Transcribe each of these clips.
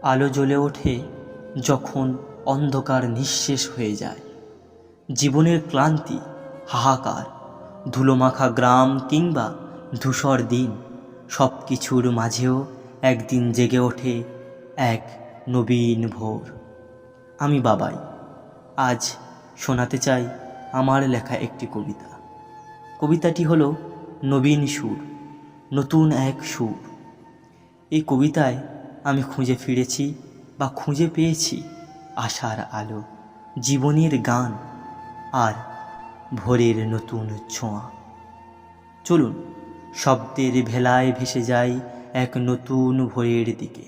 আলো জ্বলে ওঠে যখন অন্ধকার নিঃশেষ হয়ে যায়। জীবনের ক্লান্তি, হাহাকার, ধুলোমাখা গ্রাম কিংবা ধূসর দিন, সব কিছুর মাঝেও একদিন জেগে ওঠে এক নবীন ভোর। আমি বাবাই আজ শোনাতে চাই আমার লেখা একটি কবিতা। কবিতাটি হলো নবীন সুর, নতুন এক সুর। এই কবিতায় আমি খুঁজে ফিরেছি বা খুঁজে পেয়েছি আশার আলো, জীবনের গান আর ভোরের নতুন ছোঁয়া। চলুন শব্দের ভেলায় ভেসে যাই এক নতুন ভোরের দিকে,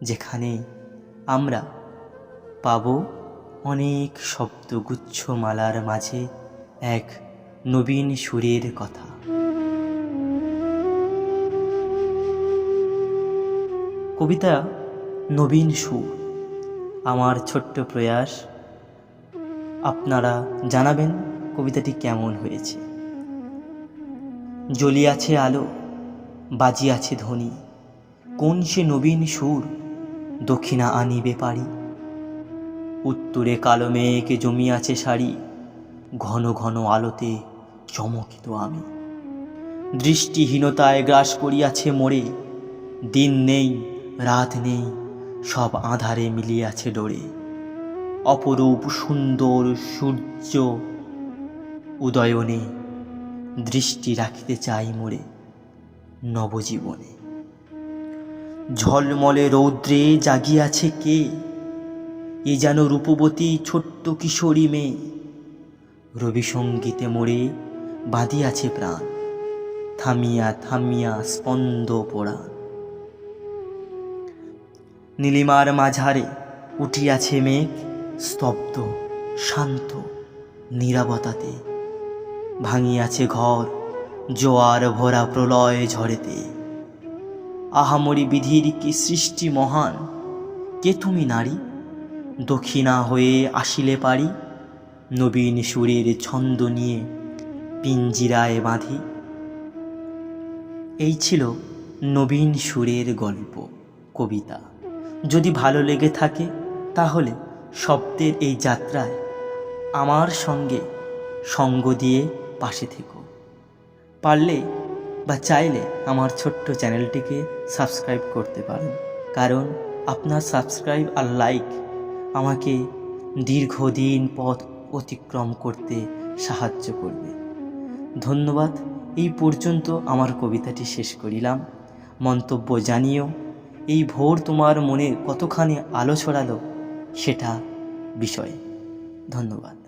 যেখানে আমরা পাব অনেক শব্দগুচ্ছ মালার মাঝে এক নবীন সুরের কথা। কবিতা নবীন সুর, আমার ছোট্ট প্রয়াস। আপনারা জানাবেন কবিতাটি কেমন হয়েছে। জ্বলিয়াছে আলো, বাজিয়াছে ধ্বনি, কোন সে নবীন সুর দক্ষিণা আনিবে পারি। উত্তরে কালো মেঘে জমিয়াছে সারি, ঘন ঘন আলোতে চমকিত আমি। দৃষ্টিহীনতায় গ্রাস করিয়াছে মোরে, দিন নেই রাত নেই, সব আঁধারে মিলিয়াছে ডোরে। অপরূপ সুন্দর সূর্য উদয়নে দৃষ্টি রাখিতে চাই মোরে নবজীবনে। ঝলমলে রৌদ্রে জাগিয়াছে কে, এ যেন রূপবতী ছোট্ট কিশোরী মেয়ে। রবি সঙ্গীতে মোরে বাঁধিয়াছে প্রাণ, থামিয়া থামিয়া স্পন্দ পোড়ান। নীলিমার মাঝারে উঠিয়াছে মেঘ, স্তব্ধ শান্ত নীরবতাতে। ভাঙিয়াছে ঘর জোয়ার ভরা প্রলয় ঝড়েতে। আহামরি বিধির কি সৃষ্টি মহান, কে তুমি নারী দক্ষিণা হয়ে আসিলে পারি। নবীন সুরের ছন্দ নিয়ে পিঞ্জিরায় বাঁধি। এই ছিল নবীন সুরের গল্প, কবিতা। যদি ভালো লেগে থাকে তাহলে শব্দের এই যাত্রায় আমার সঙ্গে সঙ্গ দিয়ে পাশে থেকো। পারলে বা চাইলে আমার ছোট্ট চ্যানেলটিকে সাবস্ক্রাইব করতে পারেন, কারণ আপনার সাবস্ক্রাইব আর লাইক আমাকে দীর্ঘদিন পথ অতিক্রম করতে সাহায্য করবে। ধন্যবাদ। এই পর্যন্ত আমার কবিতাটি শেষ করিলাম। মন্তব্য জানিও এই ভোর তোমার মনে কতখানি আলো ছড়ালো সেটা বিষয়ে। ধন্যবাদ।